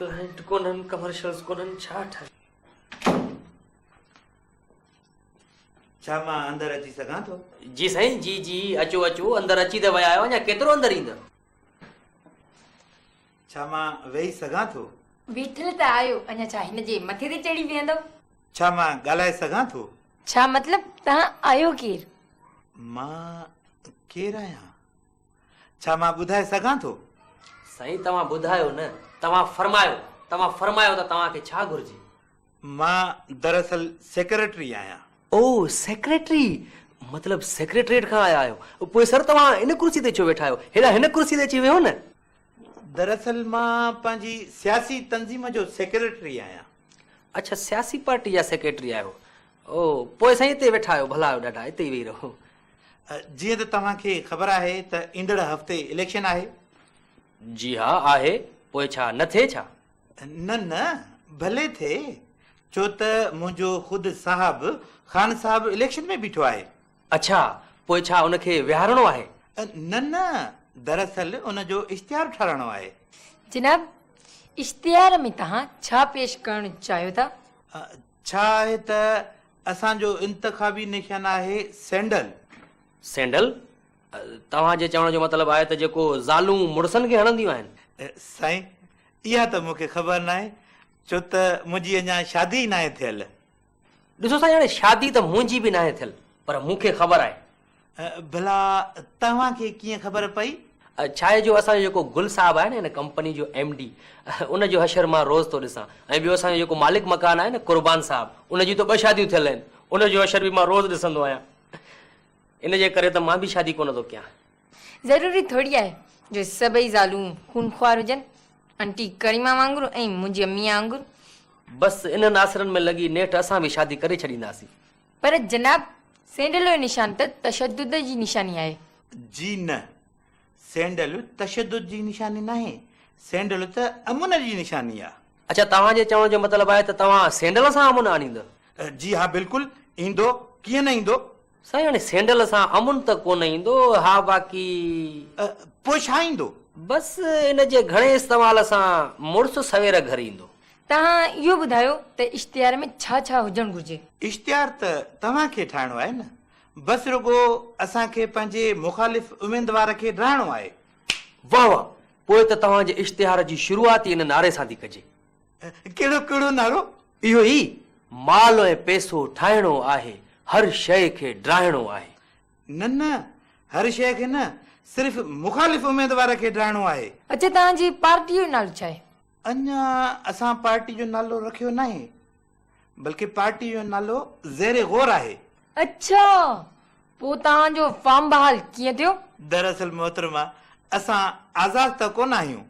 Client Conan commercials Conan छा ठाहे छा मां अंदरि अची सघां थो? जी साईं जी जी अचो अचो अंदरि अची त विया आहियो अञा केतिरो अंदरि ईंदव? छा मां वेही सघां थो? बीठल त आयो अञा छा हिन जे मथे ते चढ़ी वेहंदव? छा मां ॻाल्हाए सघां थो? छा मतलब तव्हां आयो केर? मां केरु आहियां? छा मां ॿुधाए सघां थो? साईं तव्हां ॿुधायो न, तव्हां फरमायो त तव्हांखे छा घुर्जे? मां दरअसल सेक्रेटरी आहियां। ओ सेक्रेटरी, मतलब सेक्रेटरीट खां आया आहियो। पोइ सर तव्हां इन कुर्सी ते छो वेठा आहियो? हेॾा हिन कुर्सी ते अची वियो न। दरअसल मां पंहिंजी सियासी तंज़ीम जो सेक्रेटरी आहियां। अच्छा सियासी पार्टी जा सेक्रेटरी आहियो। ओ पोइ साईं हिते वेठा आहियो, भला आहियो ॾाढा, हिते ई वेही रहो। जीअं त तव्हांखे ख़बर आहे त ईंदड़ हफ़्ते इलेक्शन आहे। जी हा आहे, पोइ छा न थिए छा? न भले थिए, छो त मुंहिंजो ख़ुदि साहबु ख़ान साहब इलेक्शन में बीठो आहे। अच्छा पोइ छा उनखे विहारणो आहे? न दरअसल उनजो इश्तिहार ठाहिणो आहे। जनाब इश्तिहार में तव्हां छा पेश करणु चाहियो था? छा आहे त असांजो इंतखाबी निशान आहे सैंडल। सैंडल? तव्हांजे चवण जो मतिलबु आहे त जेको ज़ालूं मुड़सनि खे हणंदियूं आहिनि? साईं इहा त मूंखे ख़बर न आहे, छो त मुंहिंजी अञा शादी न आहे थियल। ॾिसो साईं हाणे शादी त मुंहिंजी बि न आहे थियल, पर मूंखे ख़बर आहे। भला तव्हांखे कीअं ख़बर पई? छा आहे जो असांजो जेको गुल साहब आहे न हिन कंपनी जो MD, उनजो हशर मां रोज़ थो ॾिसां। ऐं ॿियो असांजो जेको मालिक मकान आहे न कुर्बान साहब, उनजी त 2 शादियूं थियल आहिनि, उनजो हशर बि मां रोज़ ॾिसंदो आहियां। इन जे करे त मां बि शादी कोन थो कयां। ज़रूरी थोड़ी आहे जो सभई ज़ालूं खूनख्वार हुजनि, आंटी करीमा वांगुरु ऐं मुंहिंजी अम्मी वांगुरु। बसि इन्हनि आसरनि में लॻी नेठि असां बि शादी करे छॾींदासीं। पर जनाब सैंडल जो निशान त तशद्दुद जी निशानी आहे। जी न, सैंडल तशद्दुद जी निशानी नाहे, सैंडल त अमुन जी निशानी आहे। अच्छा तव्हांजे चवण जो मतिलबु आहे त तव्हां सैंडल सां अमुन आणींदव? जी हा बिल्कुलु ईंदो, कीअं न ईंदो। साईं हाणे सैंडल सां अमुन त कोन ईंदो, हा बाक़ी पोइ छा ईंदो? बसि इन जे घणे इस्तेमाल सां मुड़ुसु सवेर घर ईंदो। तव्हां इहो ॿुधायो त इश्तिहार में छा छा हुजणु घुर्जे? इश्तिहार त तव्हांखे ठाहिणो आहे न, बसि रुगो असांखे पंहिंजे मुखालिफ़ उमेदवार खे ॾाइणो आहे। वाह वाह, पोइ त तव्हांजे इश्तिहार जी शुरूआत ई इन नारे सां थी कजे। कहिड़ो नारो? इहो ई, माल ऐं पैसो ठाहिणो आहे, हर शइ खे ड्राइणो आहे। न हर शइ खे न, सिर्फ़ु मुखालिफ़ उमेदवार खे ॾाइणो आहे। अच्छा तव्हांजी पार्टीअ जो नालो छा आहे? अञा असां पार्टी जो नालो रखियो न आहे, बल्कि पार्टी जो नालो ज़ेरे गौर आहे। अच्छा पोइ तव्हांजो फार्म बहाल कीअं थियो? दरअसल मोहतरमा असां आज़ाद त कोन आहियूं,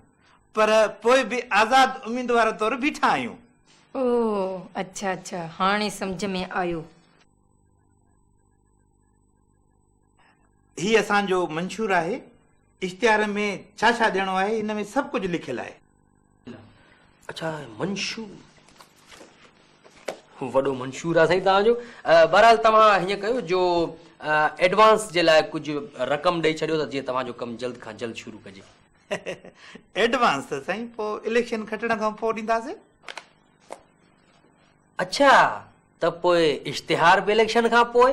पर पोइ बि आज़ाद उम्मीदवार तौरु बीठा आहियूं। ओ अच्छा हाणे सम्झ में आयो। ही असांजो मंशूर आहे, इश्तिहार में छा छा ॾियणो आहे हिन में सभु कुझु लिखियलु आहे। अच्छा मंशूर, वॾो मंशूर आहे साईं तव्हांजो। बहरहाल तव्हां हीअं कयो जो एडवांस जे लाइ कुझु रक़म ॾेई छॾियो त जीअं तव्हांजो कमु जल्द खां जल्द शुरू कजे। एडवांस त साईं पोइ इलेक्शन खटण खां पोइ ॾींदासीं। अच्छा त पोइ इश्तिहार बि इलेक्शन खां पोइ?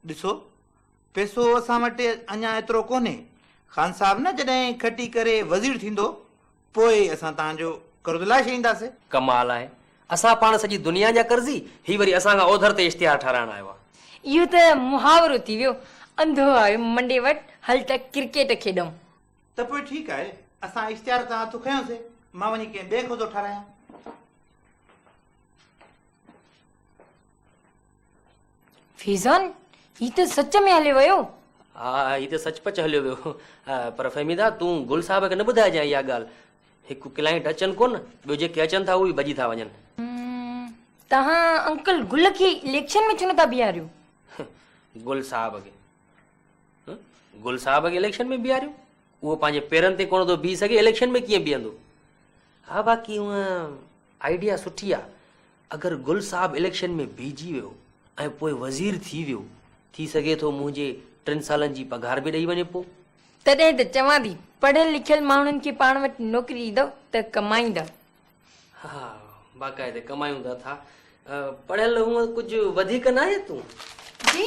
ॾिसो पैसो असां वटि अञा एतिरो कोन्हे। ख़ान साहब न जॾहिं खटी करे वज़ीर थींदो पोइ असां तव्हांजो कर्ज़ लाइ छॾींदासीं। कमाल आहे, असां पाण सॼी दुनिया जा कर्ज़ी, ही वरी असां खां ओधर ते इश्तिहार ठाराइण आयो आहे। इहो त मुहावरो थी वियो, अंधो आयो मंडे वटि, हल त क्रिकेट खेॾूं। त पोइ ठीकु आहे, असां इश्तिहार तां हथु खयोंसीं, मां वञी कंहिं ॿिए खां थो ठारायां। फैज़ान ही त सच में हलियो वियो। हा ही त सचपच हलियो वियो, पर फहमीदा तूं गुल साहब खे न ॿुधाइजांइ इहा ॻाल्हि। हिकु क्लाइंट अचनि कोन, ॿियो जेके अचनि था उहे भॼी था वञनि। तव्हां अंकल गुल खे इलेक्शन में छो नथा बीहारियो? गुल साहब खे इलेक्शन में बीहारियो? उहो पंहिंजे पेरनि ते कोन थो बीह सघे, इलेक्शन में कीअं बीहंदो? हा बाक़ी हूअं आइडिया सुठी आहे। अगरि गुल साहब इलेक्शन में बीहजी वियो ऐं पोइ वज़ीर थी वियो, थी सघे थो मुंहिंजे 3 सालनि जी पघार बि ॾेई वञे पोइ। तॾहिं त चवां थी पढ़ियल लिखियल माण्हुनि खे पाण वटि नौकिरी ॾींदव त कमाईंदा। हा बाक़ाइदे कमायूं था पढ़ियल हूअं कुझु वधीक न आहे तूं जी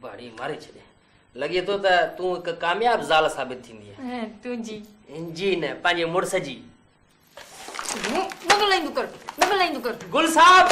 बाड़ी मारे छॾे लॻे थो त तूं हिकु कामयाब ज़ाल साबित थींदी आहे तुंहिंजी जी न पंहिंजे मुड़ुस जी न ॻाल्हाईंदो कर गुल साहब